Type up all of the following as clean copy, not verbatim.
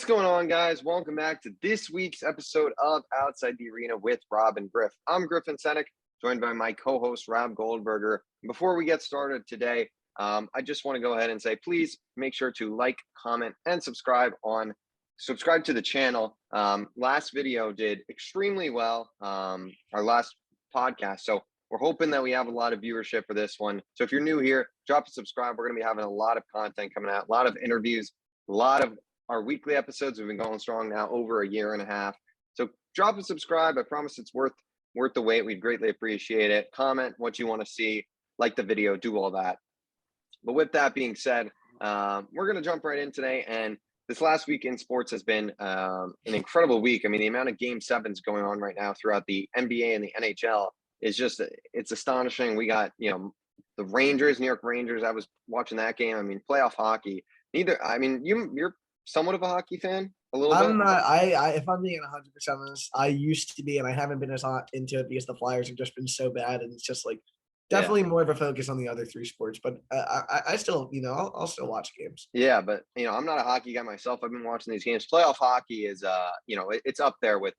What's going on, guys? Welcome back to this week's episode of Outside the Arena with Rob and Griff. I'm Griff and Senek, joined by my co-host, Rob Goldberger. Before we get started today, I just want to go ahead and say, please make sure to like, comment, and subscribe to the channel. Last video did extremely well, our last podcast. So we're hoping that we have a lot of viewership for this one. So if you're new here, drop a subscribe. We're going to be having a lot of content coming out, a lot of interviews, a lot of our weekly episodes. Have been going strong now over a year and a half. So drop a subscribe. I promise it's worth the wait. We'd greatly appreciate it. Comment what you want to see, like the video, do all that. But with that being said, we're going to jump right in today. And this last week in sports has been an incredible week. I mean, the amount of game sevens going on right now throughout the NBA and the NHL is just, it's astonishing. We got, the Rangers, New York Rangers. I was watching that game. I mean, playoff hockey. You're somewhat of a hockey fan, a little bit. I'm not. If I'm being 100% honest, I used to be, and I haven't been as hot into it because the Flyers have just been so bad, and it's just like definitely more of a focus on the other three sports. But I still, I'll still watch games. Yeah, but I'm not a hockey guy myself. I've been watching these games. Playoff hockey is, it's up there with.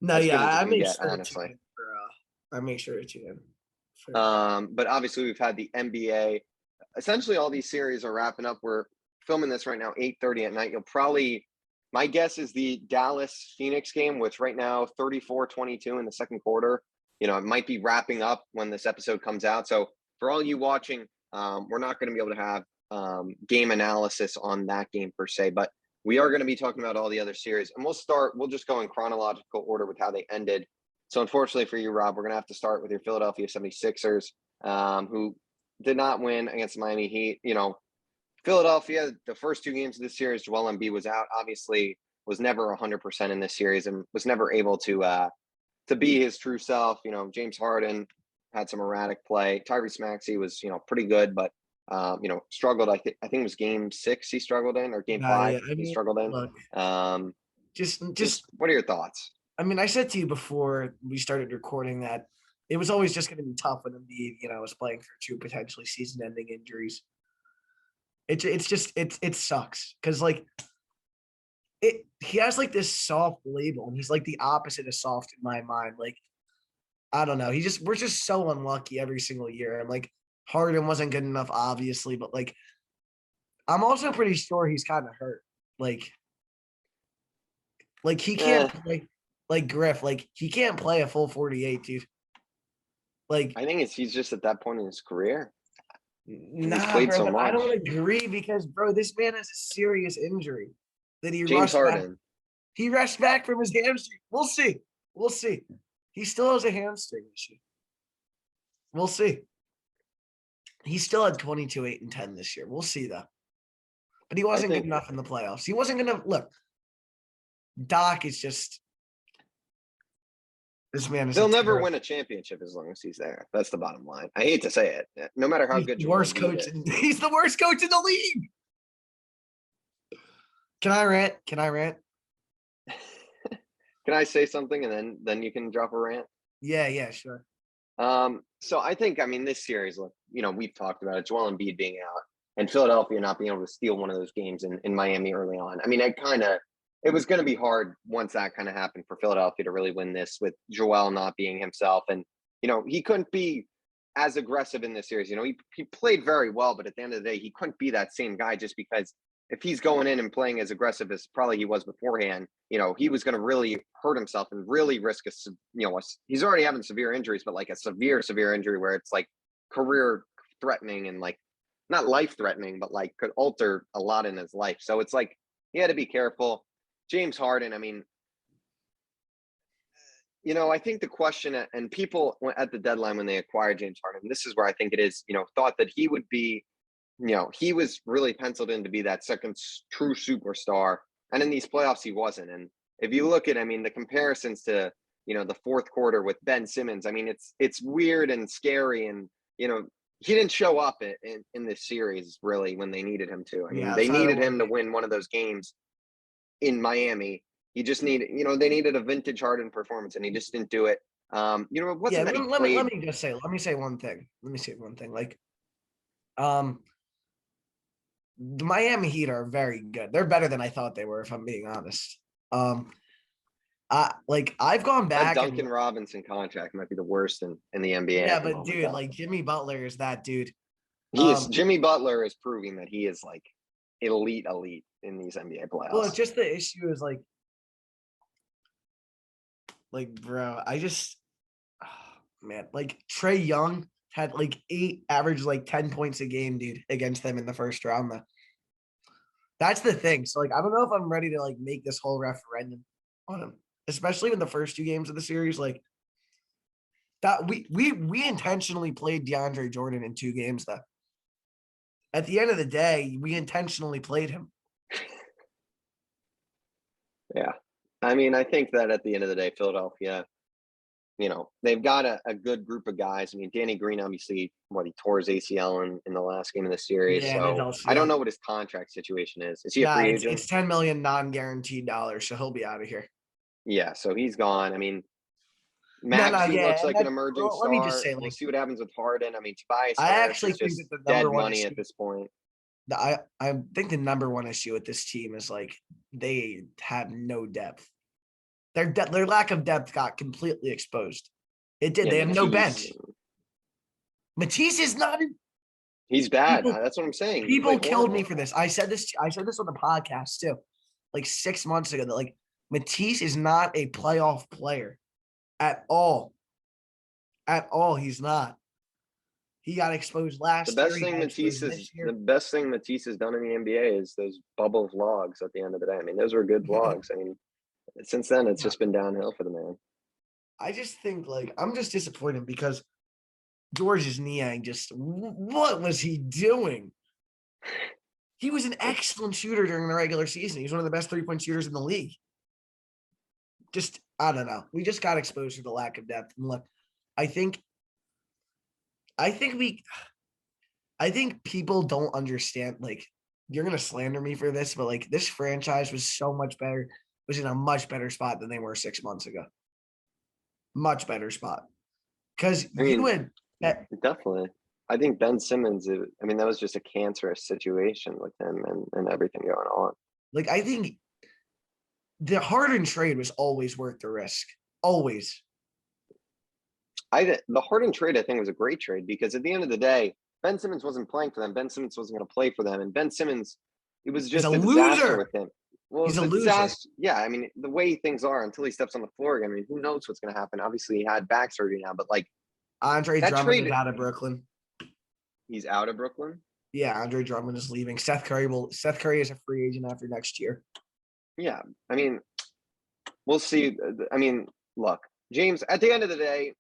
No, yeah, I make sure honestly. I make sure to tune in. But obviously we've had the NBA. Essentially, all these series are wrapping up. We're filming this right now, 8:30 at night. My guess is the Dallas-Phoenix game, which right now 34-22 in the second quarter. It might be wrapping up when this episode comes out. So for all you watching, we're not going to be able to have game analysis on that game per se, but we are going to be talking about all the other series. And we'll just go in chronological order with how they ended. So unfortunately for you, Rob, we're going to have to start with your Philadelphia 76ers, who did not win against the Miami Heat. Philadelphia, the first two games of this series, Joel Embiid was out. Obviously, was never 100% in this series and was never able to be his true self. James Harden had some erratic play. Tyrese Maxey was, pretty good, but struggled. I think it was game 6 he struggled in, or game 5 he struggled in. Look, just what are your thoughts? I mean, I said to you before we started recording that it was always just going to be tough when Embiid, was playing for 2 potentially season-ending injuries. It sucks because he has this soft label, and he's the opposite of soft in my mind. I don't know. We're just so unlucky every single year. And Harden wasn't good enough, obviously, but I'm also pretty sure he's kind of hurt. He can't play Griff. He can't play a full 48, dude. I think he's just at that point in his career. Nah, bro, so I don't agree because, bro, this man has a serious injury that he James Harden. He rushed back from his hamstring. We'll see. He still has a hamstring issue. We'll see. He still had 22, 8, and 10 this year. We'll see, though. But he wasn't good enough in the playoffs. He wasn't going to – look, Doc is just – this man is – He'll never win a championship as long as he's there. That's the bottom line. I hate to say it. No matter how good he's the worst coach in the league. Can I rant? Can I say something and then you can drop a rant? Yeah, sure. So I think, this series, look, we've talked about it, Joel Embiid being out and Philadelphia not being able to steal one of those games in Miami early on. It was going to be hard once that kind of happened for Philadelphia to really win this with Joel not being himself. And, he couldn't be as aggressive in this series. He played very well, but at the end of the day, he couldn't be that same guy just because if he's going in and playing as aggressive as probably he was beforehand, he was going to really hurt himself and really risk he's already having severe injuries, but a severe injury where it's career threatening and not life threatening, but could alter a lot in his life. So it's he had to be careful. James Harden, I think the question, and people at the deadline when they acquired James Harden, this is where I think it is, thought that he would be, he was really penciled in to be that second true superstar. And in these playoffs, he wasn't. And if you look at, the comparisons to, the fourth quarter with Ben Simmons, it's weird and scary. And, he didn't show up in this series really when they needed him to. They needed him to win one of those games in Miami. He just needed, they needed a vintage Harden performance and he just didn't do it. Let me say one thing. the Miami Heat are very good. They're better than I thought they were, if I'm being honest. I've gone That back Duncan and Robinson contract might be the worst in the NBA yeah, at the but moment, dude, though. like Jimmy Butler is that dude. Jimmy Butler is proving that he is like elite in these NBA Well, playoffs. it's just the issue is bro, man, like Trae Young had like averaged like 10 points a game, dude, against them in the first round. That's the thing. So like, I don't know if I'm ready to like make this whole referendum on him, especially in the first 2 games of the series. Like that, we intentionally played DeAndre Jordan in 2 games. Though at the end of the day, we intentionally played him. Yeah. I mean, I think that at the end of the day, Philadelphia, they've got a good group of guys. I mean, Danny Green, obviously, he tore his ACL in the last game of the series. Yeah, So and I don't know what his contract situation is. Is he a nah, free it's agent? it's 10 million non-guaranteed dollars, so he'll be out of here. Yeah, so he's gone. I mean, No, Maxey yeah, looks and like an emerging let me just star. say, We'll like, see what happens with Harden. I mean, Tobias I Harris actually is think just that the dead number one money issue, at this point. I think the number one issue with this team is like they have no depth. Their lack of depth got completely exposed. It did. Yeah, They have no Matisse. bench. Matisse is not. He's bad. People, That's what I'm saying. He people played killed me horrible. for this. I said this on the podcast too, like 6 months ago. That like Matisse is not a playoff player at all. At all, he's not. He got exposed last year. He got exposed this The year. best thing Matisse has done in the NBA is those bubble vlogs at the end of the day. I mean, those were good vlogs. I mean, since then it's just been downhill for the man. I just think like I'm just disappointed because Georges Niang what was he doing? He was an excellent shooter during the regular season. He's one of the best 3-point shooters in the league. Just I don't know. We just got exposed to the lack of depth. And look, I think people don't understand. Like you're gonna slander me for this, but like this franchise was so much better. Was in a much better spot than they were 6 months ago. Much better spot because I mean, you had definitely. I think Ben Simmons, that was just a cancerous situation with him and everything going on. like I think the Harden trade was always worth the risk. Always. The Harden trade, I think, was a great trade because at the end of the day, Ben Simmons wasn't playing for them. Ben Simmons wasn't going to play for them. And Ben Simmons, it was He's a just a disaster loser. with him. Well, He's it's a a loser. disaster. Yeah, I mean, the way things are until he steps on the floor again, I mean, who knows what's going to happen? Obviously, he had back surgery now, but like Andre that Drummond is trade, out of Brooklyn. he's out of Brooklyn. Yeah, Andre Drummond is leaving. Seth Curry is a free agent after next year. Yeah, I mean, we'll see. I mean, look, James, at the end of the day,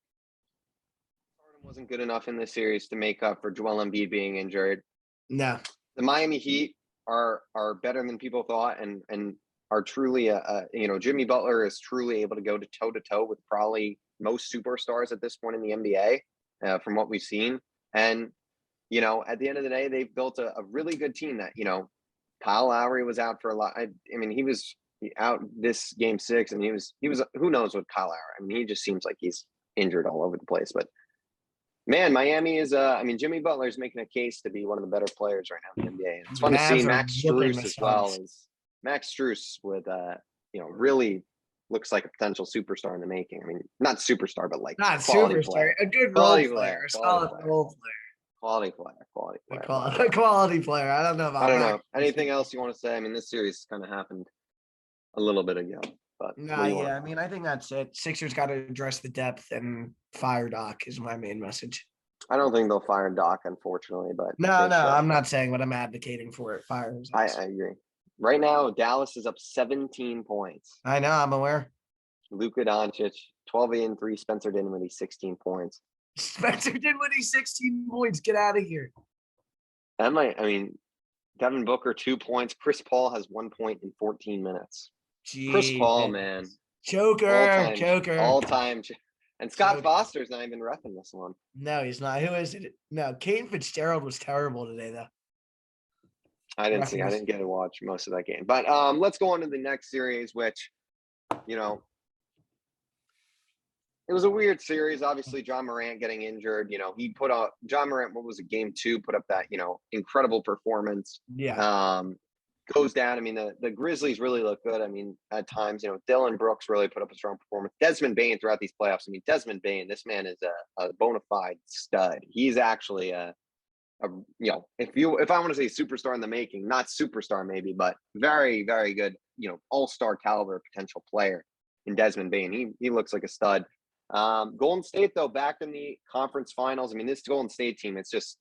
Harden wasn't good enough in this series to make up for Joel Embiid being injured. No. The Miami Heat are better than people thought and are truly Jimmy Butler is truly able to go to toe with probably most superstars at this point in the NBA from what we've seen. And, at the end of the day, they've built a really good team that, Kyle Lowry was out for a lot. I mean, he was out this game 6 and he was, who knows what Kyle Lowry, I mean, he just seems like he's injured all over the place, but man, Miami is Jimmy Butler is making a case to be one of the better players right now in the NBA. And it's fun to see Mavs are Max whooping the Strus as well. Suns. As Max Strus with really looks like a potential superstar in the making. I mean, not superstar, but like Not quality superstar, player. a good Quality role player, a quality solid player. role player. Quality player. A quality player. I don't know about I don't Max. know. Anything else you want to say? I mean, this series kind of happened a little bit ago. But No, yeah. I mean, I think that's it. Sixers got to address the depth and fire Doc is my main message. I don't think they'll fire Doc, unfortunately, but No, I'm not saying what I'm advocating for it. Fire his I ass. agree. Right now, Dallas is up 17 points. I know, I'm aware. Luka Doncic, 12-3, Spencer Dinwiddie, 16 points. Spencer Dinwiddie, 16 points. Get out of here. Devin Booker, 2 points. Chris Paul has 1 point in 14 minutes. Jeez, Chris Paul, man. Joker. All time. And Scott Foster's not even repping this one. No, he's not. Who is it? No, Kane Fitzgerald was terrible today, though. I didn't get to watch most of that game. But let's go on to the next series, which, it was a weird series. Obviously, John Morant getting injured. He put up John Morant. What was it? Game 2 put up that incredible performance. Yeah. Goes down. I mean, the Grizzlies really look good. I mean, at times, Dylan Brooks really put up a strong performance. Desmond Bane throughout these playoffs. I mean, Desmond Bane, this man is a bona fide stud. He's actually if I want to say superstar in the making, not superstar maybe, but very, very good, all-star caliber potential player in Desmond Bane. He looks like a stud. Golden State, though, back in the conference finals. I mean, this Golden State team, it's just,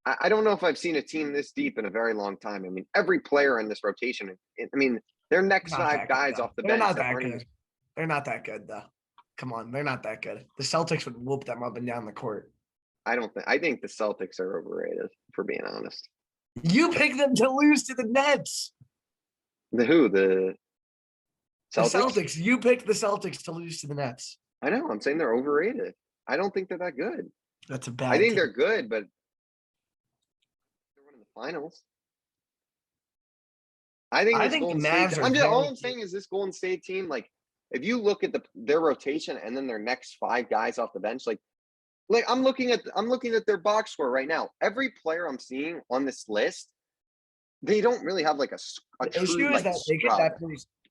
I don't know if I've seen a team this deep in a very long time. I mean, every player in this rotation, I mean, their next Not 5 that guys good, off the they're bench. not that good. They're not that good, though. Come on, they're not that good. The Celtics would whoop them up and down the court. I think the Celtics are overrated, for being honest. You picked them to lose to the Nets. The who? The Celtics? The Celtics. You picked the Celtics to lose to the Nets. I know. I'm saying they're overrated. I don't think they're that good. That's a bad I think team. they're good, but they're winning the finals. I think the Mavs are all I'm saying is this Golden State team, like, if you look at their rotation and then their next 5 guys off the bench, like I'm looking at their box score right now. Every player I'm seeing on this list, they don't really have like a the issue true, is like, that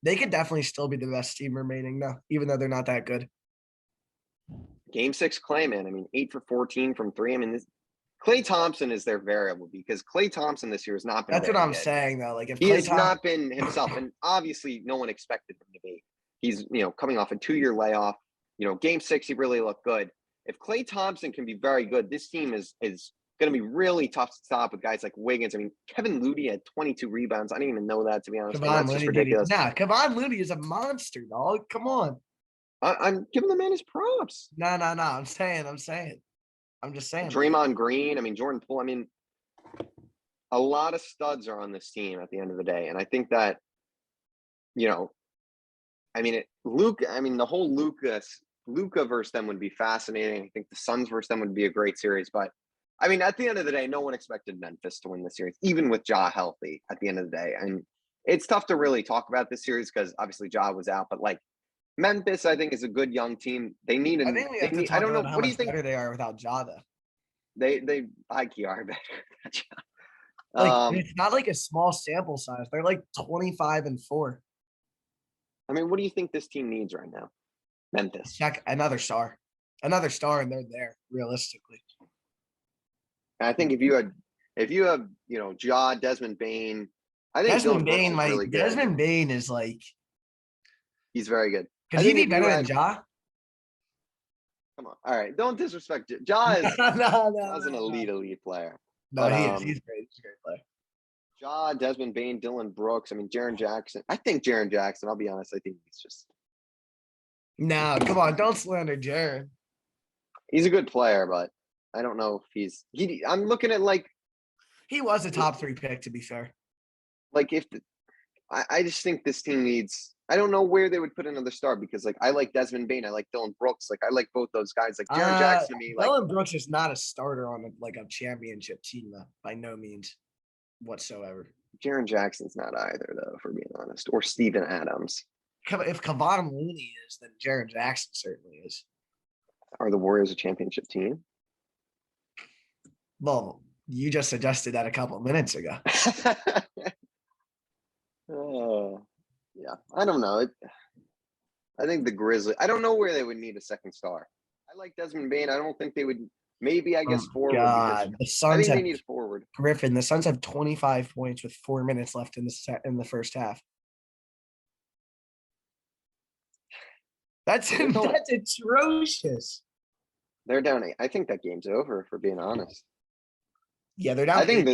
they could definitely still be the best team remaining though, even though they're not that good. Game 6 Klay, man. I mean, 8 for 14 from 3. I mean, Klay Thompson is their variable because Klay Thompson this year has not been. That's what I'm saying though. Like if he has not been himself, and obviously no one expected him to be. He's coming off a 2-year layoff. Game 6 he really looked good. If Klay Thompson can be very good, this team is going to be really tough to stop with guys like Wiggins. I mean, Kevin Looney had 22 rebounds. I didn't even know that, to be honest. That's just ridiculous. Kevon Looney is a monster, dog. Come on. I'm giving the man his props. No. I'm just saying. Draymond Green. I mean, Jordan Poole. I mean, a lot of studs are on this team at the end of the day, and I think that, I mean, the whole Luka versus them would be fascinating. I think the Suns versus them would be a great series. But, I mean, at the end of the day, no one expected Memphis to win the series, even with Ja healthy at the end of the day. And it's tough to really talk about this series because, obviously, Ja was out. But, like, Memphis, I think, is a good young team. They need I think we have to talk about how much better they are without Ja, though. They high-key are better than Ja. Like, it's not like a small sample size. They're like 25-4. I mean, what do you think this team needs right now? Memphis. Check another star, and they're there realistically. I think if you have Ja, Desmond Bane, I think Desmond Bane, like really good. Desmond Bane is like he's very good. Could he be better than Ja? Come on, all right, don't disrespect Ja. Is Ja's an elite player. No, he is. He's great. He's a great player. Ja, Desmond Bane, Dylan Brooks. I mean, Jaren Jackson. I think Jaren Jackson. I'll be honest. I think he's just. No, come on, don't slander Jaren. He's a good player, but I don't know if I'm looking at like. He was a top 3 pick, to be fair. Like I just think this team needs. I don't know where they would put another star because like I like Desmond Bane, I like Dylan Brooks, like I like both those guys. Like Jaren Jackson to me, like Dylan Brooks is not a starter on a championship team though, by no means whatsoever. Jaren Jackson's not either, though, for being honest, or Steven Adams. If Kevon Looney is, then Jaren Jackson certainly is. Are the Warriors a championship team? Well, you just suggested that a couple of minutes ago. Yeah, I don't know. I think the Grizzlies. I don't know where they would need a second star. I like Desmond Bane. I don't think they would. Maybe I guess forward. God, the Suns they need a forward. Griffin. The Suns have 25 points with 4 minutes left in the first half. That's atrocious. They're down 8. I think that game's over, for being honest. Yeah, they're down. I think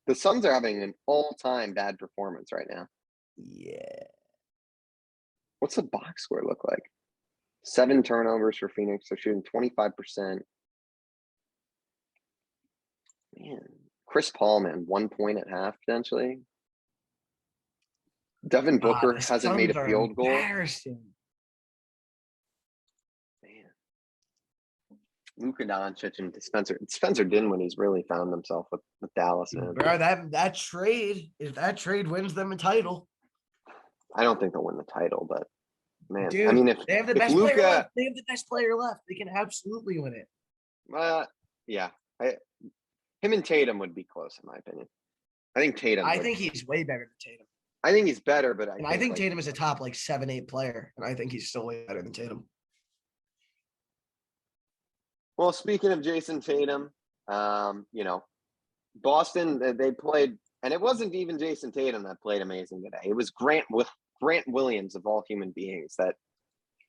the Suns are having an all-time bad performance right now. Yeah. What's the box score look like? 7 turnovers for Phoenix. They're shooting 25%. Man, Chris Paul, man, 1 point at half potentially. Devin Booker hasn't made a field goal. Embarrassing. Man, Luka Doncic and Spencer Dinwiddie's really found himself with Dallas, man. Bro, that trade wins them a title. I don't think they'll win the title, but man. Dude, I mean, if they have the if best player Luka, left. They have the best player left. They can absolutely win it. yeah, him and Tatum would be close in my opinion. I think Tatum. I think he's way better than Tatum. I think he's better, but And I think Tatum is a top like 7-8 player, and I think he's still way better than Tatum. Well, speaking of Jason Tatum, Boston, they played, and it wasn't even Jason Tatum that played amazing today. It was Grant Williams of all human beings that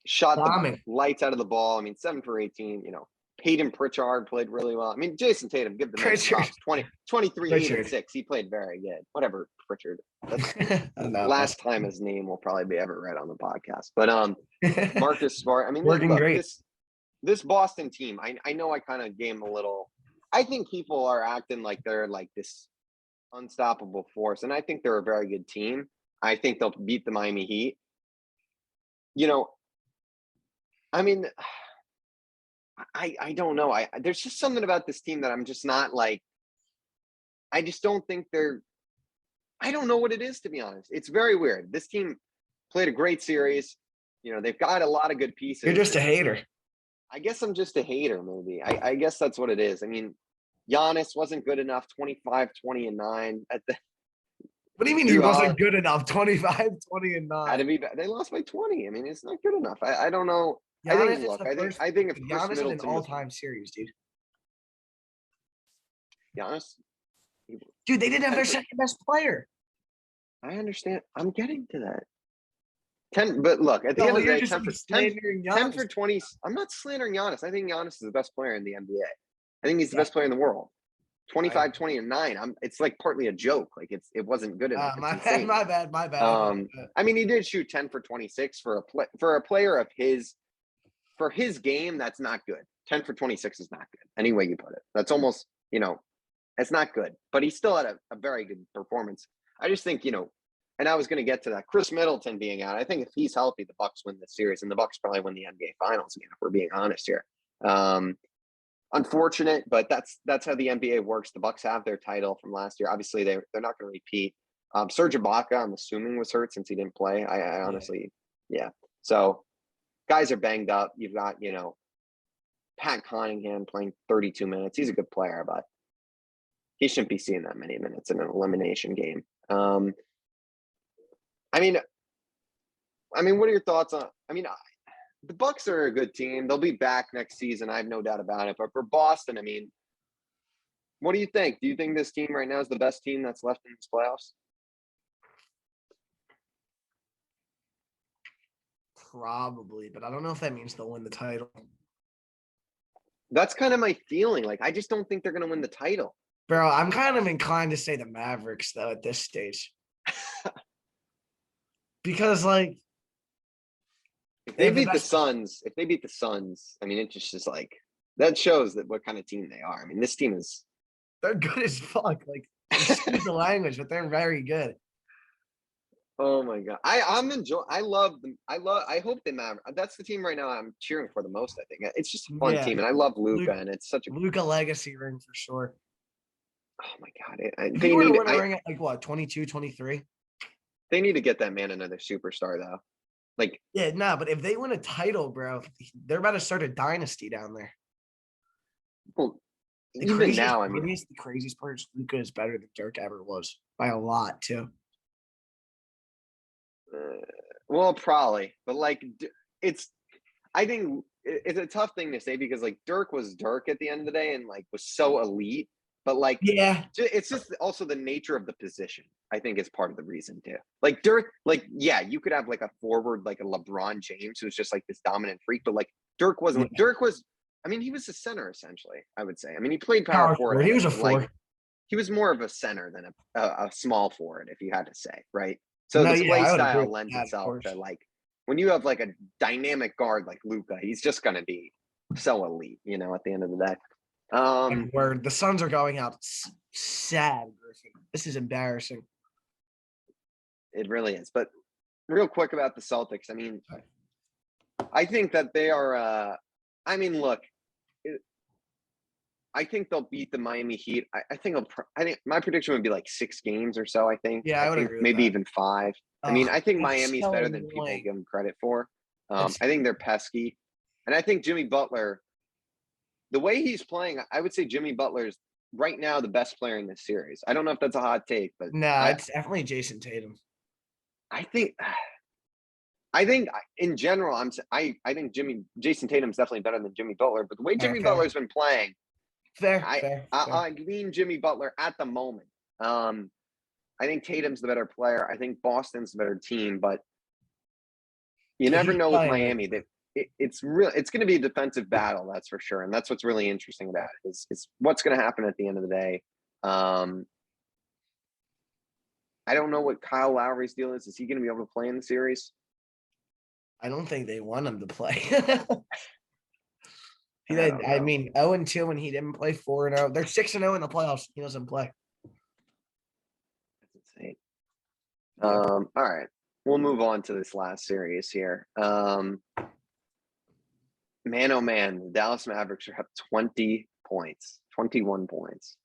shot the lights out of the ball. I mean, 7 for 18. Peyton Pritchard played really well. I mean, Jason Tatum, give the man props. 23, 8, and 6. He played very good. Whatever, Pritchard. That's last time his name will probably be ever read on the podcast. But Marcus Smart. I mean, working great. This Boston team. I know I kind of gave him a little. I think people are acting like they're like this unstoppable force, and I think they're a very good team. I think they'll beat the Miami Heat. I mean, I don't know. There's just something about this team that I'm just not like. I just don't think they're. I don't know what it is, to be honest. It's very weird. This team played a great series. They've got a lot of good pieces. You're just a hater. I guess I'm just a hater, maybe. I guess that's what it is. I mean, Giannis wasn't good enough. 25, 20, and 9 at the. What do you mean he wasn't good enough? 25, 20, and 9. Had to be. They lost by 20. I mean, it's not good enough. I don't know. Giannis I think if Chris Giannis Middleton in an all-time series, dude. Giannis, dude, they didn't have their second best player. I understand. I'm getting to that. 10, but look, at the end of the day, 10 for 20. I'm not slandering Giannis. I think Giannis is the best player in the NBA. I think he's the best player in the world. 25, 20, and 9. It's like partly a joke. Like it wasn't good enough. My bad. I mean, he did shoot 10 for 26 for a player of his. For his game, that's not good. 10 for 26 is not good. Any way you put it. That's almost, it's not good. But he still had a very good performance. I just think, and I was going to get to that. Chris Middleton being out, I think if he's healthy, the Bucks win this series, and the Bucks probably win the NBA Finals again, if we're being honest here. Unfortunate, but that's how the NBA works. The Bucks have their title from last year. Obviously, they're not going to repeat. Serge Ibaka, I'm assuming, was hurt since he didn't play. I honestly, yeah. So guys are banged up. You've got, Pat Connaughton playing 32 minutes. He's a good player, but he shouldn't be seeing that many minutes in an elimination game. I mean, what are your thoughts on? I mean, the Bucks are a good team. They'll be back next season. I have no doubt about it. But for Boston, I mean, what do you think? Do you think this team right now is the best team that's left in these playoffs? Probably, but I don't know if that means they'll win the title. That's kind of my feeling. Like, I just don't think they're going to win the title. Bro, I'm kind of inclined to say the Mavericks, though, at this stage. Because, like, if they beat the Suns, I mean, it just is like, that shows that what kind of team they are. I mean, this team is. They're good as fuck. Like, excuse the language, but they're very good. Oh my god, I'm enjoying. I love them. I hope they matter. That's the team right now I'm cheering for the most. I think it's just a fun team, and I love Luka, and it's such a Luka legacy ring for sure. Oh my god, they need to win a ring at like what 22, 23. They need to get that man another superstar though. Like but if they win a title, bro, they're about to start a dynasty down there. Well, even now, I mean, the craziest part is Luka is better than Dirk ever was by a lot too. Well, probably, but like I think it's a tough thing to say because like Dirk was Dirk at the end of the day and like was so elite, but like it's just also the nature of the position. I think is part of the reason too. Like Dirk, like you could have like a forward like a LeBron James who's just like this dominant freak, but like Dirk wasn't. Dirk was. I mean, he was a center essentially. I would say. I mean, he played power forward. He was a four. Like, he was more of a center than a small forward, if you had to say, right? So the play style lends itself to like when you have like a dynamic guard like Luka, he's just gonna be so elite, at the end of the day. Where the Suns are going out sad, Griffin. This is embarrassing. It really is. But real quick about the Celtics, I mean, I think that they are I mean, look, I think they'll beat the Miami Heat. I think my prediction would be like 6 games or so. I think. Yeah, I would agree. Maybe even 5. I mean, I think Miami's better than people give them credit for. I think they're pesky. And I think Jimmy Butler, the way he's playing, I would say Jimmy Butler's right now the best player in this series. I don't know if that's a hot take, but No, it's definitely Jason Tatum. I think in general, I think Jason Tatum's definitely better than Jimmy Butler. But the way Jimmy Butler's been playing, Fair. I lean Jimmy Butler at the moment. I think Tatum's the better player. I think Boston's the better team, but you never know with Miami that it's going to be a defensive battle, that's for sure. And that's what's really interesting about it is what's going to happen at the end of the day. I don't know what Kyle Lowry's deal is. Is he going to be able to play in the series? I don't think they want him to play. I mean, 0-2 when he didn't play, 4-0. They're 6-0 in the playoffs. He doesn't play. That's insane. All right. We'll move on to this last series here. Man, oh man, the Dallas Mavericks are up 20 points, 21 points.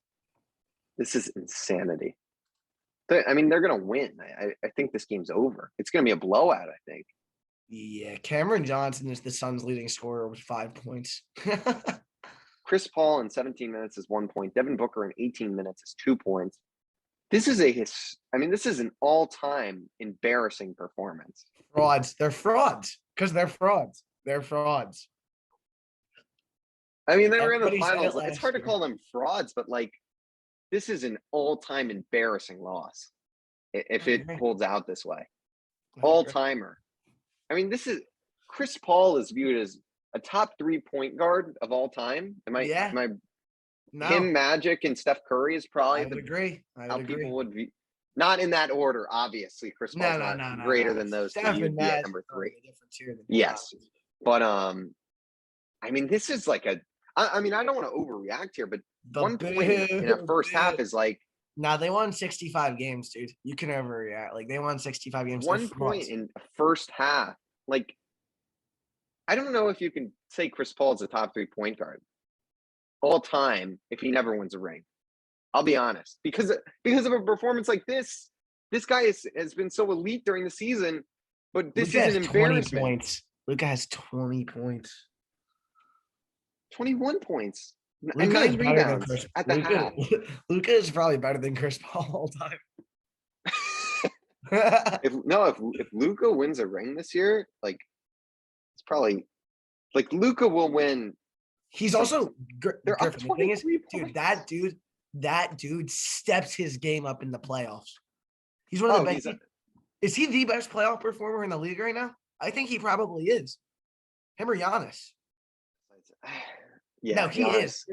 This is insanity. I mean, they're going to win. I think this game's over. It's going to be a blowout, I think. Yeah, Cameron Johnson is the Suns' leading scorer with 5 points. Chris Paul in 17 minutes is 1 point. Devin Booker in 18 minutes is 2 points. This is this is an all-time embarrassing performance. Frauds. They're frauds because they're frauds. They're frauds. I mean, they were in the finals. It's hard to call them frauds, but this is an all-time embarrassing loss if it holds out this way. All-timer. I mean, Chris Paul is viewed as a top 3 point guard of all time. No. Him, Magic, and Steph Curry is probably I would agree. People would be not in that order. Obviously, Chris Paul's not greater than those two. You'd be at number 3. Yes, but I mean, this is I mean, I don't want to overreact here, but 1 point in a first half is Nah, they won 65 games, dude. You can overreact. They won 65 games. 1 point in a first half. I don't know if you can say Chris Paul is a top 3 point guard all time if he never wins a ring. I'll be honest. Because of a performance like this, this guy has been so elite during the season, but this is an embarrassment. 20 points. Luka has 20 points. 21 points. And 9 rebounds at the half. Luka is probably better than Chris Paul all time. if Luka wins a ring this year, it's probably Luka will win. He's also they're up 23 dude, that dude steps his game up in the playoffs. He's one of the best. Is he the best playoff performer in the league right now? I think he probably is. Him or Giannis? Yeah, no, he is.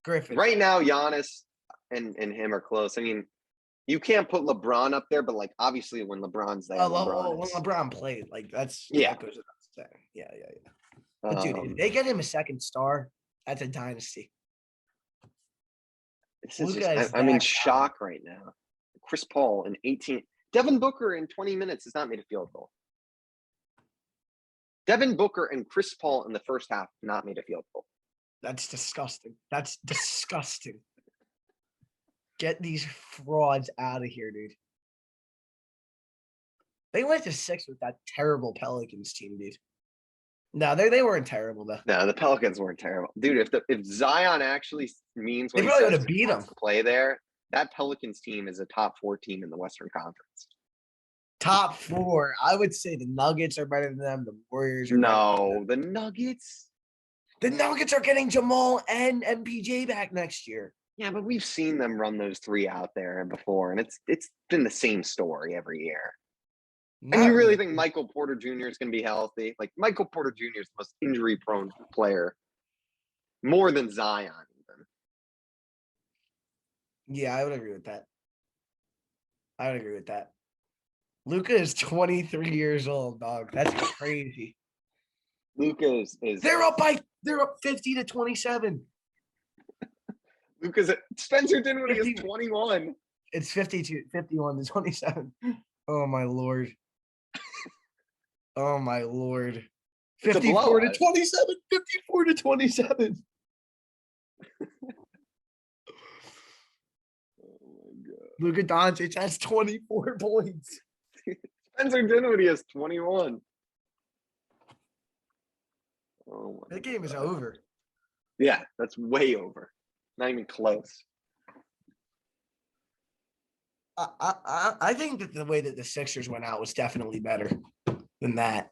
Griffin. Right now, Giannis and him are close. I mean, you can't put LeBron up there, but obviously when LeBron's there, when LeBron played, that's yeah. Yeah. But dude, if they get him a second star, that's a dynasty. I'm in shock right now. Chris Paul in 18. Devin Booker in 20 minutes has not made a field goal. Devin Booker and Chris Paul in the first half not made a field goal. That's disgusting. That's disgusting. Get these frauds out of here, dude. They went to 6 with that terrible Pelicans team, dude. No, they weren't terrible though. No, the Pelicans weren't terrible, dude. If Zion actually means what they probably would have beat them to play there, that Pelicans team is a top 4 team in the Western Conference. Top 4, I would say the Nuggets are better than them. The Warriors are no, the Nuggets. The Nuggets are getting Jamal and MPJ back next year. Yeah, but we've seen them run those 3 out there before, and it's been the same story every year. And you really think Michael Porter Jr. is going to be healthy? Michael Porter Jr. is the most injury-prone player, more than Zion even. Yeah, I would agree with that. Luka is 23 years old, dog. That's crazy. Luka is they're up 50-27. Luka's Spencer Dinwiddie is 21. It's 51-27. Oh my lord. Oh my lord. 54-27. 54-27. Luka Doncic has 24 points. Spencer Dinwiddie has 21. Oh, That game is over. Yeah, that's way over. Not even close. I think that the way that the Sixers went out was definitely better than that.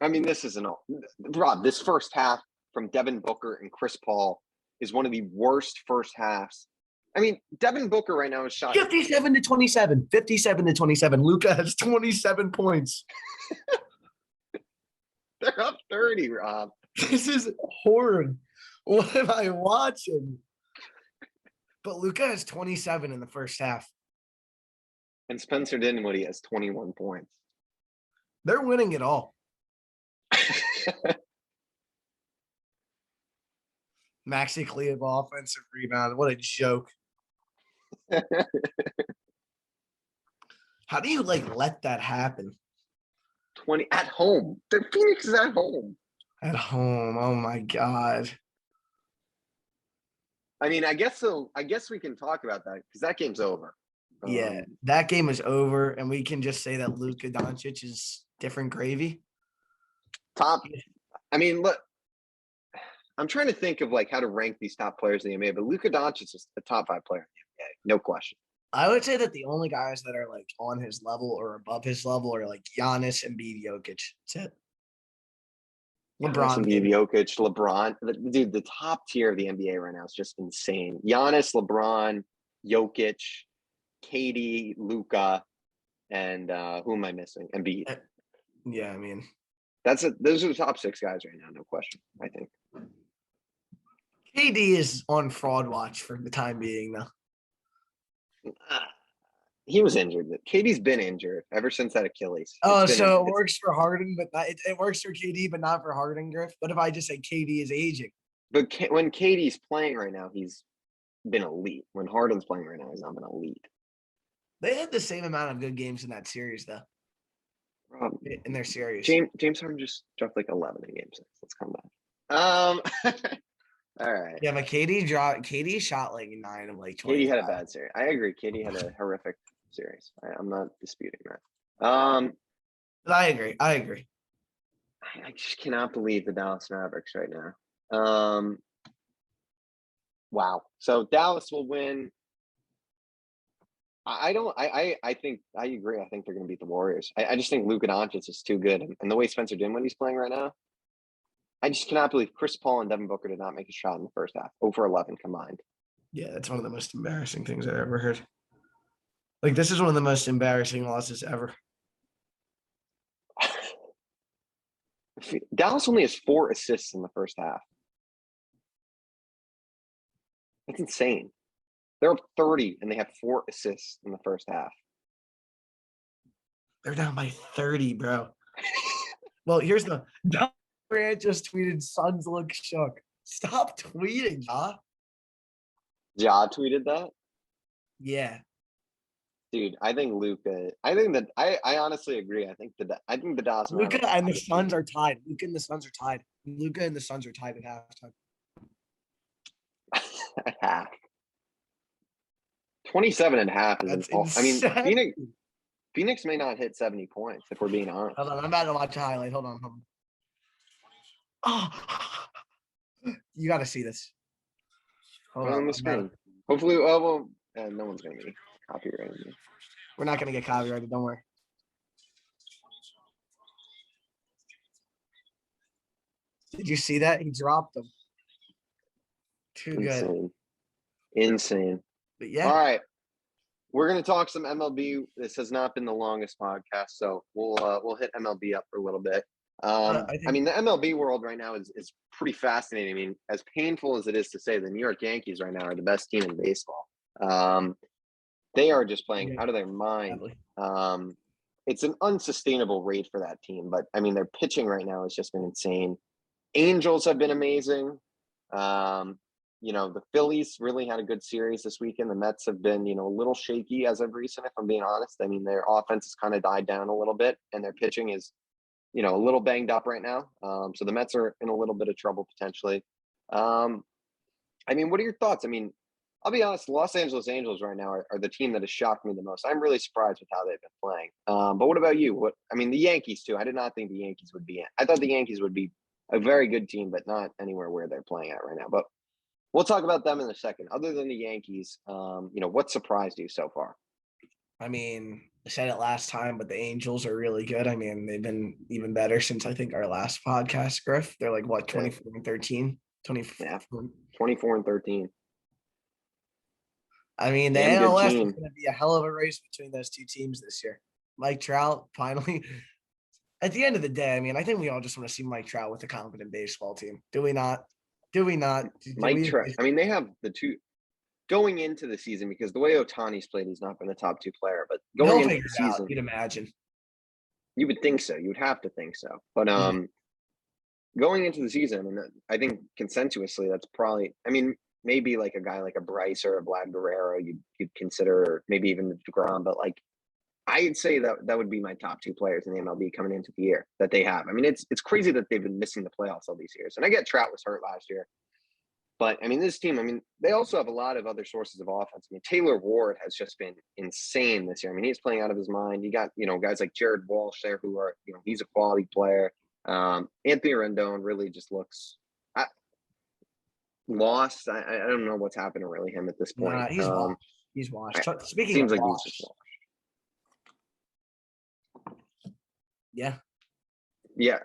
I mean, this isn't all. Rob, this first half from Devin Booker and Chris Paul is one of the worst first halves. I mean, Devin Booker right now is shot 57-27. 57-27. Luka has 27 points. They're up 30, Rob. This is horrid. What am I watching? But Luka has 27 in the first half. And Spencer Dinwiddie has 21 points. They're winning it all. Maxi Kleber offensive rebound. What a joke. How do you let that happen? 20 at home. The Phoenix is at home. At home. Oh my God. I mean, I guess so. I guess we can talk about that because that game's over. Yeah, that game is over, and we can just say that Luka Doncic is different gravy. Top. I mean, look, I'm trying to think of how to rank these top players in the NBA, but Luka Doncic is a top 5 player in the NBA, no question. I would say that the only guys that are on his level or above his level are Giannis, Embiid, Jokic. That's it. LeBron, Embiid, Jokic, LeBron. Dude, the top tier of the NBA right now is just insane. Giannis, LeBron, Jokic, KD, Luka, and who am I missing? Embiid. Yeah, I mean, those are the top 6 guys right now, no question. I think KD is on fraud watch for the time being, though. He was injured. KD's been injured ever since that Achilles. Oh, so it works for Harden, but not, it works for KD, but not for Harden, Griff. What if I just say KD is aging? But when KD's playing right now, he's been elite. When Harden's playing right now, he's not been elite. They had the same amount of good games in that series, though. In their series, James Harden just dropped 11 in game 6. Let's come back. All right. Yeah, but KD shot 9 of 25. KD had a bad series. I agree. KD had a horrific series. I'm not disputing that. But I agree. I just cannot believe the Dallas Mavericks right now. Wow. So Dallas will win. I think I agree. I think they're going to beat the Warriors. I just think Luka Doncic is too good, and the way Spencer Dinwiddie's playing right now, I just cannot believe Chris Paul and Devin Booker did not make a shot in the first half. 0 for 11 combined. Yeah, that's one of the most embarrassing things I ever heard. This is one of the most embarrassing losses ever. Dallas only has 4 assists in the first half. That's insane. They're up 30, and they have 4 assists in the first half. They're down by 30, bro. Well, here's the – Grant just tweeted, Suns look shook. Stop tweeting, Ja. Ja tweeted that? Yeah. Dude, I think Luka – I honestly agree. I think the Dallas Luka and the Suns are tied. Luka and the Suns are tied at halftime. At half. 27.5 is I mean, Phoenix may not hit 70 points if we're being honest. Hold on, I'm about to watch a highlight. Hold on. Oh, you got to see this. Hold on the screen. Hopefully, no one's going to be copyrighted. We're not going to get copyrighted. Don't worry. Did you see that? He dropped them. Too good. Insane. But yeah. All right. We're going to talk some MLB. This has not been the longest podcast, so we'll hit MLB up for a little bit. I mean, the MLB world right now is pretty fascinating. I mean, as painful as it is to say, the New York Yankees right now are the best team in baseball. They are just playing out of their mind. It's an unsustainable rate for that team, but I mean, their pitching right now has just been insane. Angels have been amazing. The Phillies really had a good series this weekend. The Mets have been, a little shaky as of recent, if I'm being honest. I mean, their offense has kind of died down a little bit, and their pitching is, a little banged up right now. So the Mets are in a little bit of trouble potentially. I mean, what are your thoughts? I mean, I'll be honest, the Los Angeles Angels right now are the team that has shocked me the most. I'm really surprised with how they've been playing. But what about you? The Yankees too. I did not think the Yankees would be in. I thought the Yankees would be a very good team, but not anywhere where they're playing at right now. But we'll talk about them in a second. Other than the Yankees, what surprised you so far? I mean, I said it last time, but the Angels are really good. I mean, they've been even better since I think our last podcast, Griff. They're like, what, 24 and 13? 24. Yeah, 24 and 13. I mean, the Damn good NL West is team. going to be a hell of a race between those two teams this year. Mike Trout, finally. At the end of the day, I mean, I think we all just want to see Mike Trout with a competent baseball team. Do we not? Do we not? Mike Trout. I mean, they have the two going into the season because the way Ohtani's played, he's not been a top 2 player. But going into the season, you'd imagine. You would think so. You would have to think so. But going into the season, I mean, I think consensuously, that's probably. I mean, maybe like a guy like a Bryce or a Vlad Guerrero, you'd consider, or maybe even DeGrom. But like, I'd say that would be my top 2 players in the MLB coming into the year that they have. I mean, it's crazy that they've been missing the playoffs all these years. And I get Trout was hurt last year. But, I mean, this team, I mean, they also have a lot of other sources of offense. I mean, Taylor Ward has just been insane this year. I mean, he's playing out of his mind. You got, guys like Jared Walsh there who are, he's a quality player. Anthony Rendon really just looks lost. I don't know what's happened to really him at this point. Nah, he's washed. He's washed. Speaking seems of like washed. he's just washed. Yeah. Yeah,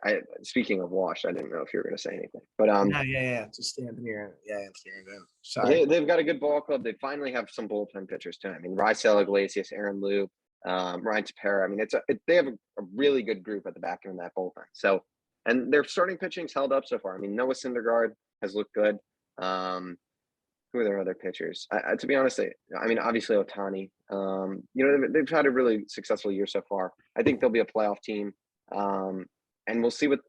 speaking of washed, I didn't know if you were going to say anything, but yeah, just stand here. Yeah, stand in. Sorry, they've got a good ball club. They finally have some bullpen pitchers too. I mean, Raisel Iglesias, Aaron Loup, Ryan Tepera. I mean, they have a really good group at the back end of that bullpen. So, and their starting pitching's held up so far. I mean, Noah Syndergaard has looked good. Who are their other pitchers? To be honest, I mean, obviously Ohtani. They've had a really successful year so far. I think they'll be a playoff team. And we'll see what,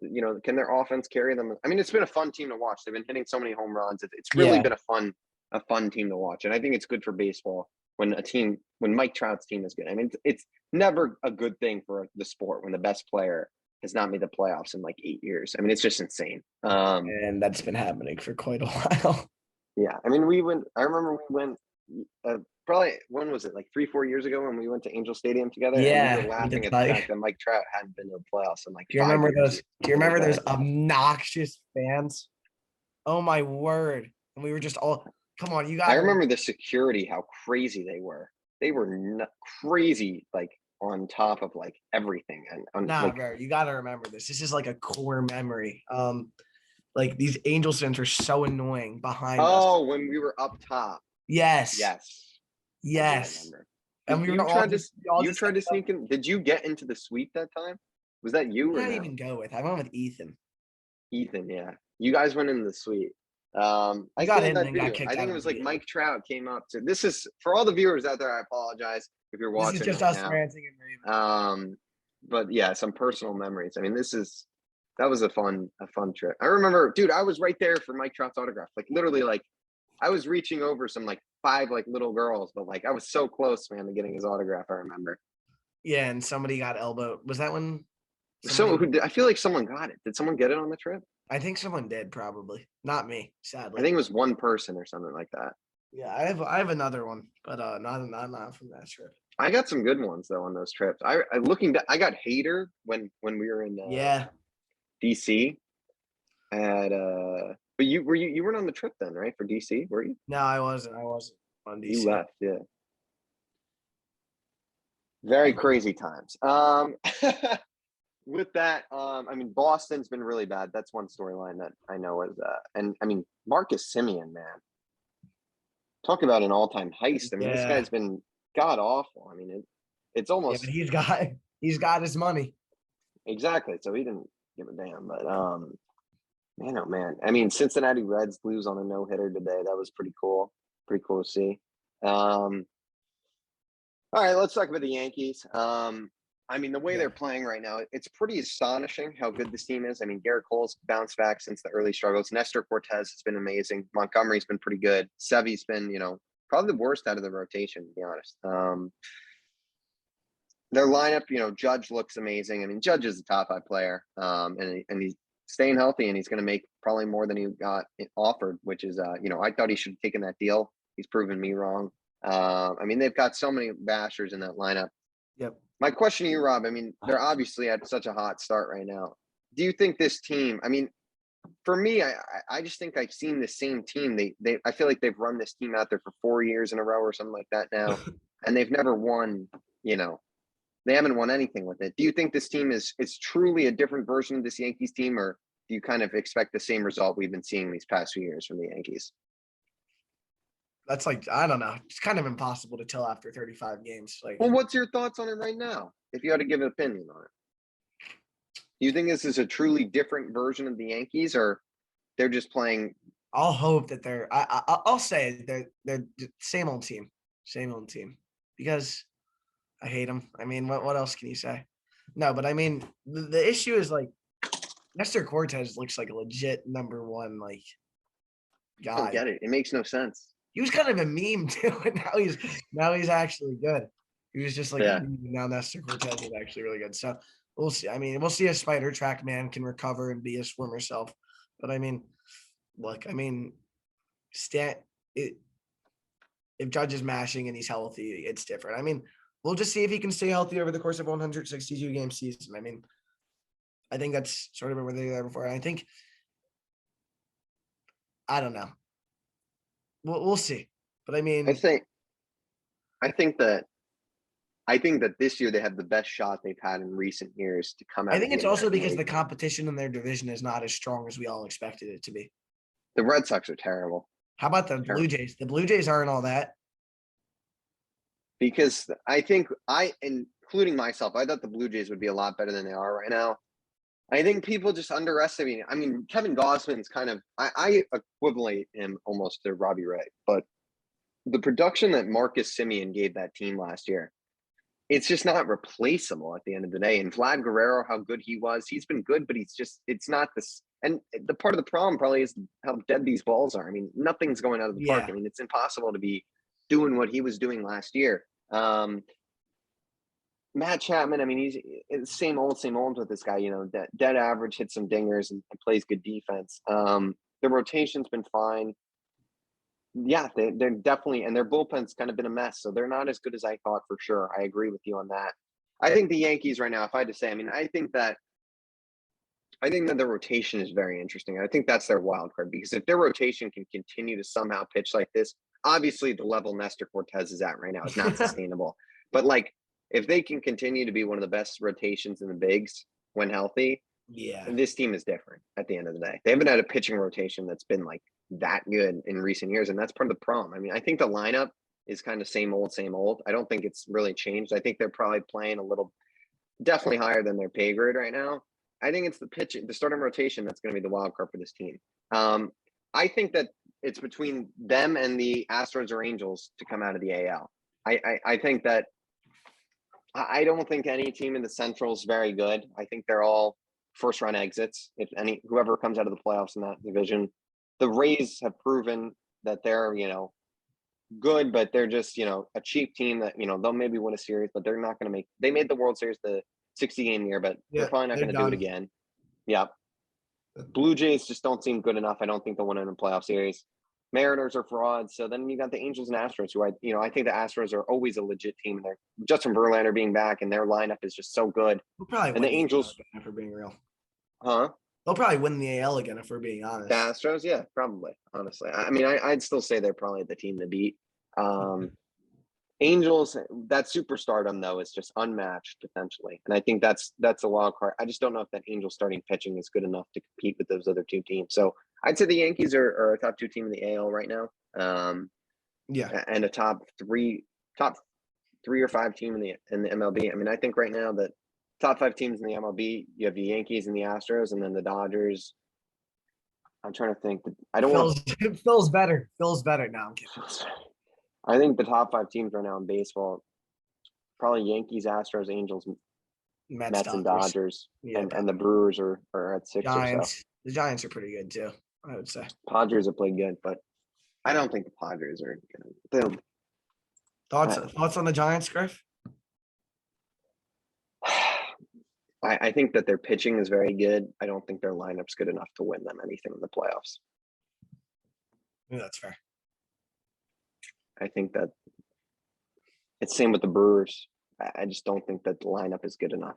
can their offense carry them? I mean, it's been a fun team to watch. They've been hitting so many home runs. It's really been a fun team to watch. And I think it's good for baseball when Mike Trout's team is good. I mean, it's never a good thing for the sport when the best player has not made the playoffs in like 8 years. I mean, it's just insane. And that's been happening for quite a while. Yeah. I mean, I remember we went probably, when was it, like 3-4 years ago when we went to Angel Stadium together? Yeah, and we were laughing at the fact that Mike Trout hadn't been to the playoffs in like 5 years. Do you remember those obnoxious fans? Oh my word! And we were just all, come on, you got. I remember the security, how crazy they were. They were crazy, like on top of like everything. And bro, you got to remember this. This is like a core memory. Like these Angels fans are so annoying behind us. Oh, when we were up top. Yes. And you tried to sneak in. Did you get into the suite that time? Was that you? Who did I even go with? I went with Ethan. Ethan, yeah. You guys went in the suite. I got in and got kicked out. I think it was like Mike Trout came up to. This is for all the viewers out there. I apologize if you're watching. This is just us ranting and raving. But yeah, some personal memories. I mean, that was a fun trip. I remember, dude, I was right there for Mike Trout's autograph. Like literally, like I was reaching over some like 5 like little girls, but like I was so close, man, to getting his autograph. I remember. Yeah, and somebody got elbowed. Was that when? I feel like someone got it. Did someone get it on the trip? I think someone did, probably. Not me, sadly. I think it was one person or something like that. Yeah, I have another one, but not from that trip. I got some good ones though on those trips. I got Hader when we were in DC. But you weren't on the trip then, right? For DC, were you? No, I wasn't on DC. You left, yeah. Very crazy times. With that, I mean, Boston's been really bad. That's one storyline that I know is, and I mean, Marcus Semien, man, talk about an all-time heist. I mean, this guy's been god awful. I mean, it's almost. Yeah, but he's got his money. Exactly. So he didn't give a damn. But man, oh man. I mean, Cincinnati Reds lose on a no-hitter today. That was pretty cool. Pretty cool to see. All right, let's talk about the Yankees. I mean, the way they're playing right now, it's pretty astonishing how good this team is. I mean, Garrett Cole's bounced back since the early struggles. Nestor Cortez has been amazing. Montgomery's been pretty good. Sevy's been, probably the worst out of the rotation, to be honest. Their lineup, Judge looks amazing. I mean, Judge is a top 5 player, and he's staying healthy, and he's going to make probably more than he got offered, which is, I thought he should have taken that deal. He's proven me wrong. I mean, they've got so many bashers in that lineup. Yep. My question to you, Rob, I mean, they're obviously at such a hot start right now. Do you think this team, I mean, for me, I just think I've seen the same team. I feel like they've run this team out there for 4 years in a row or something like that now, and they've never won. They haven't won anything with it. Do you think this team is truly a different version of this Yankees team, or do you kind of expect the same result we've been seeing these past few years from the Yankees? That's I don't know. It's kind of impossible to tell after 35 games. Well, what's your thoughts on it right now? If you had to give an opinion on it, do you think this is a truly different version of the Yankees, or they're just playing? I'll hope that I'll say they're the same old team, because I hate them. I mean, what else can you say? No, but I mean, the issue is Nestor Cortez looks like a legit number one I guy. don't get it. It makes no sense. He was kind of a meme too, and now he's actually good. He was just a meme, and now Nestor Cortez is actually really good. So we'll see. I mean, we'll see if Spider Track Man can recover and be a swimmer self. But I mean, look, if Judge is mashing and he's healthy, it's different. I mean, we'll just see if he can stay healthy over the course of 162 game season. I mean, I think that's sort of where they were there before. I think, I don't know. We'll see. But I mean, I think that this year they have the best shot they've had in recent years to come out. I think it's also because the competition in their division is not as strong as we all expected it to be. The Red Sox are terrible. How about the Blue Jays? The Blue Jays aren't all that. Because I think including myself, I thought the Blue Jays would be a lot better than they are right now. I think people just underestimate. I mean, Kevin Gausman's kind of, I equivalent him almost to Robbie Ray, but the production that Marcus Semien gave that team last year, it's just not replaceable at the end of the day. And Vlad Guerrero, how good he was, he's been good, but it's not this. And the part of the problem probably is how dead these balls are. I mean, nothing's going out of the park. I mean, it's impossible to be doing what he was doing last year. Matt Chapman, I mean, he's same old with this guy, dead average, hits some dingers and plays good defense. The rotation's been fine. Yeah, they're definitely, and their bullpen's kind of been a mess. So they're not as good as I thought for sure. I agree with you on that. I think the Yankees right now, if I had to say, I mean, I think that the rotation is very interesting. I think that's their wild card, because if their rotation can continue to somehow pitch like this, obviously the level Nestor Cortez is at right now is not sustainable. But if they can continue to be one of the best rotations in the bigs when healthy, this team is different at the end of the day. They haven't had a pitching rotation that's been that good in recent years, and that's part of the problem. I mean, I think the lineup is kind of same old. I don't think it's really changed. I think they're probably playing definitely higher than their pay grade right now. I think it's the starting rotation that's going to be the wild card for this team. I think that it's between them and the Astros or Angels to come out of the AL. I think that I don't think any team in the Central is very good. I think they're all first round exits. Whoever comes out of the playoffs in that division. The Rays have proven that they're, good, but they're just, a cheap team that, they'll maybe win a series, but they're not going to they made the World Series the 60-game year, but they're probably not going to do it again. Yeah. Blue Jays just don't seem good enough. I don't think they'll win in a playoff series. Mariners are frauds. So then you got the Angels and Astros, who I think the Astros are always a legit team. And they're Justin Verlander being back, and their lineup is just so good. And the Angels, if we're being real, huh? They'll probably win the AL again if we're being honest. The Astros, yeah, probably. Honestly, I mean, I'd still say they're probably the team to beat. Angels, that superstardom though is just unmatched potentially, and I think that's a wild card. I just don't know if that Angels starting pitching is good enough to compete with those other two teams. So I'd say the Yankees are a top 2 team in the AL right now. And a top three or 5 team in the MLB. I mean, I think right now that top 5 teams in the MLB, you have the Yankees and the Astros, and then the Dodgers. I'm trying to think. It feels better. Feels better now. I think the top 5 teams right now in baseball, probably Yankees, Astros, Angels, Mets and Dodgers, and the Brewers are at 6 Giants. or so. The Giants are pretty good too, I would say. Padres have played good, but I don't think the Padres are good. Thoughts on the Giants, Griff? I think that their pitching is very good. I don't think their lineup's good enough to win them anything in the playoffs. Yeah, that's fair. I think that it's same with the Brewers. I just don't think that the lineup is good enough.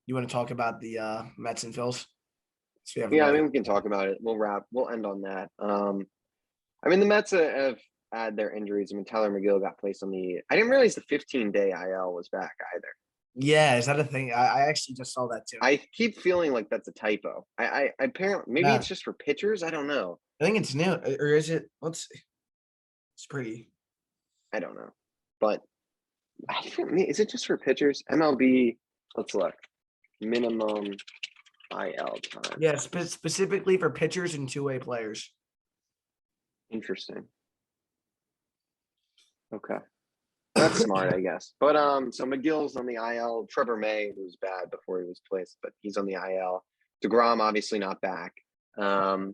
You want to talk about the Mets and Phils? So we have Yeah, I another. mean, we can talk about it. We'll end on that. I mean, the Mets have had their injuries. I mean, Tyler McGill got placed on I didn't realize the 15-day IL was back either. Yeah, is that a thing? I actually just saw that too. I keep feeling like that's a typo. I apparently maybe Yeah. it's just for pitchers. I don't know. I think it's new, or is it? Let's see. It's pretty. I don't know, but is it just for pitchers? MLB. Let's look. Minimum IL time. Yeah, specifically for pitchers and two-way players. Interesting. Okay. That's smart, I guess. But so McGill's on the IL. Trevor May was bad before he was placed, but he's on the IL. DeGrom obviously not back. The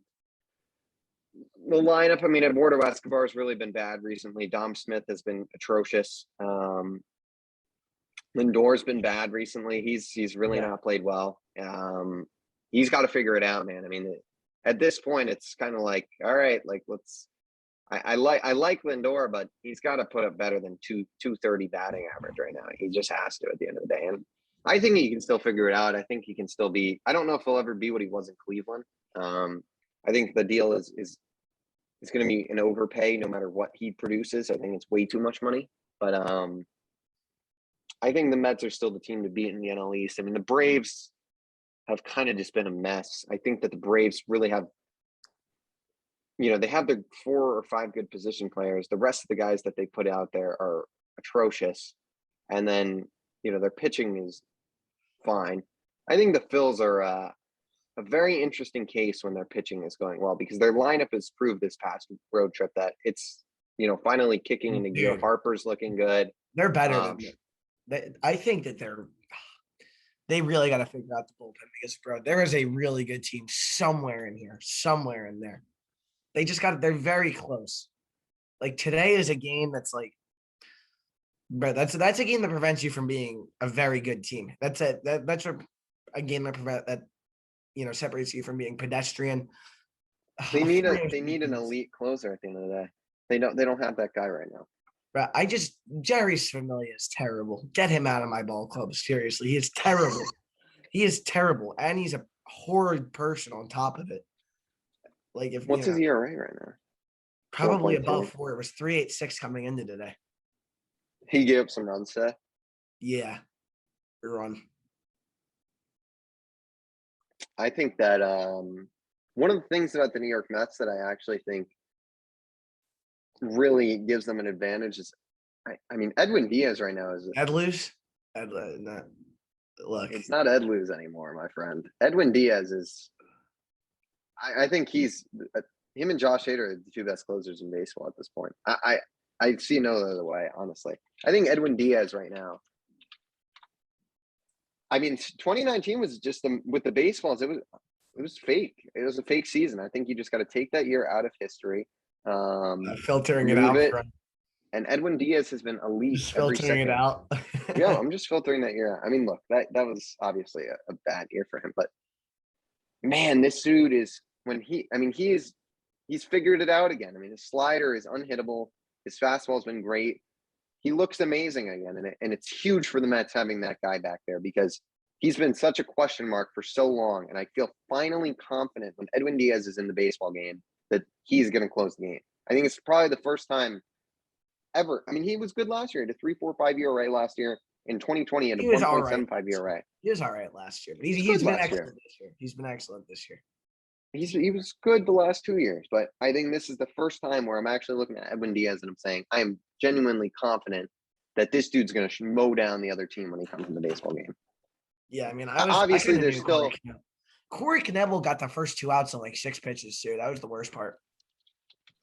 lineup, I mean, Eduardo Escobar has really been bad recently. Dom Smith has been atrocious. Lindor's been bad recently. He's really not played well. He's got to figure it out, man. I mean, at this point, it's kind of like, all right, like let's. I like Lindor, but he's got to put up better than 230 batting average right now. He just has to at the end of the day. And I think he can still figure it out. I think he can still be. I don't know if he'll ever be what he was in Cleveland. I think the deal is going to be an overpay no matter what he produces. I think it's way too much money. But I think the Mets are still the team to beat in the NL East. I mean, the Braves have kind of just been a mess. I think that the Braves really have. They have their 4 or 5 good position players. The rest of the guys that they put out there are atrocious. And then, their pitching is fine. I think the Phils are a very interesting case when their pitching is going well because their lineup has proved this past road trip that it's, finally kicking into gear. Harper's looking good. They're better than I think that they really got to figure out the bullpen because, bro, there is a really good team somewhere in here, somewhere in there. They're very close. Like today is a game that's like, bro, that's a game that prevents you from being a very good team. That's it. That's a game that separates you from being pedestrian. They need an elite closer at the end of the day. They don't have that guy right now. Bro, Jerry's Familia is terrible. Get him out of my ball club. Seriously, he is terrible. He is terrible, and he's a horrid person on top of it. Like what's his ERA right now? Probably above 4. It was 3.86 coming into today. He gave up some runs today. Yeah, run. I think that one of the things about the New York Mets that I actually think really gives them an advantage is, I mean, Edwin Diaz right now is Edluz. Look, it's not Edluz anymore, my friend. Edwin Diaz is. I think him and Josh Hader are the 2 best closers in baseball at this point. I see no other way, honestly. I think Edwin Diaz right now. I mean, 2019 was just with the baseballs. It was fake. It was a fake season. I think you just got to take that year out of history. Filtering it out. And Edwin Diaz has been elite. Just filtering it out. Yeah, I'm just filtering that year out. I mean, look, that was obviously a bad year for him, but man, this dude is he's figured it out again. I mean, his slider is unhittable. His fastball's been great. He looks amazing again, and it's huge for the Mets having that guy back there because he's been such a question mark for so long. And I feel finally confident when Edwin Diaz is in the baseball game that he's going to close the game. I think it's probably the first time ever. I mean, he was good last year. He had a 3.45 ERA last year. In 2020, he had a 1.75 ERA. He was all right last year, but he's been excellent this year. He's been excellent this year. He was good the last 2 years, but I think this is the first time where I'm actually looking at Edwin Diaz and I'm saying I am genuinely confident that this dude's going to mow down the other team when he comes in the baseball game. Yeah, I mean, obviously there's still Corey Knebel got the first 2 outs on like 6 pitches too. That was the worst part.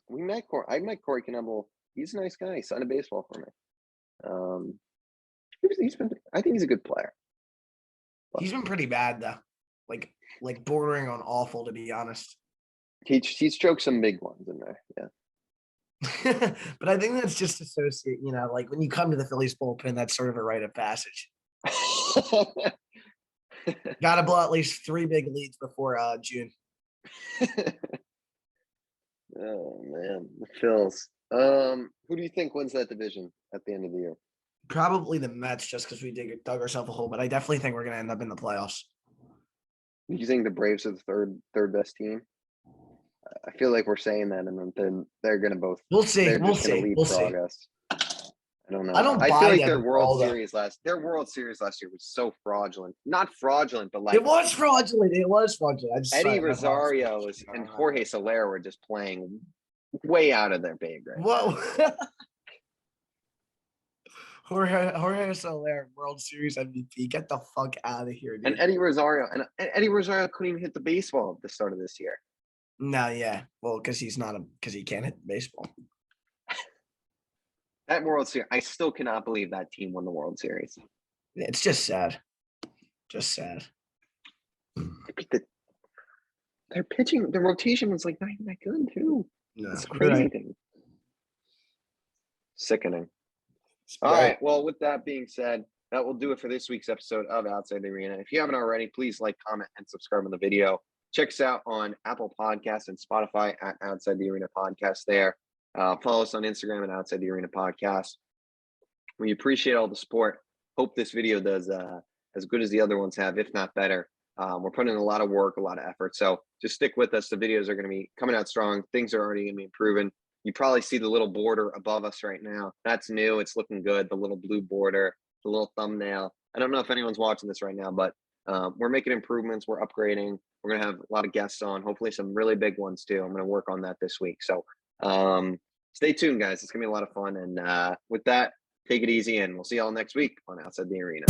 I met Corey Knebel. He's a nice guy. He signed a baseball for me. I think he's a good player. But he's been pretty bad though. Like bordering on awful, to be honest. He's choked some big ones in there, yeah. But I think that's just associate, like when you come to the Phillies bullpen, that's sort of a rite of passage. Got to blow at least 3 big leads before June. Oh man, the Phils. Who do you think wins that division at the end of the year? Probably the Mets, just because we dug ourselves a hole. But I definitely think we're going to end up in the playoffs. Do you think the Braves are the third best team? I feel like we're saying that, and then they're going to both. We'll see. They're We'll just going see. to We'll see. leapfrog us. I don't know. I don't I buy feel like them their for World all that. Series last year was so fraudulent. Not fraudulent, but like It was fraudulent. It was fraudulent. Eddie Rosario and Jorge Soler were just playing way out of their pay grade. Whoa. Jorge Soler, World Series MVP. Get the fuck out of here, dude. And Eddie Rosario couldn't even hit the baseball at the start of this year. No, yeah. Well, because he can't hit baseball. That World Series, I still cannot believe that team won the World Series. It's just sad. Just sad. Their pitching, the rotation was like not even that good too. No, it's crazy. Right. Sickening. All right. Well, with that being said, that will do it for this week's episode of Outside the Arena. If you haven't already, please like, comment, and subscribe on the video. Check us out on Apple Podcasts and Spotify at Outside the Arena Podcast there. Follow us on Instagram at Outside the Arena Podcast. We appreciate all the support. Hope this video does as good as the other ones have, if not better. We're putting in a lot of work, a lot of effort. So just stick with us. The videos are going to be coming out strong. Things are already going to be improving. You probably see the little border above us right now. That's new. It's looking good. The little blue border, the little thumbnail. I don't know if anyone's watching this right now, but we're making improvements. We're upgrading. We're going to have a lot of guests on, hopefully some really big ones too. I'm going to work on that this week. So stay tuned, guys. It's going to be a lot of fun. And with that, take it easy, and we'll see y'all next week on Outside the Arena.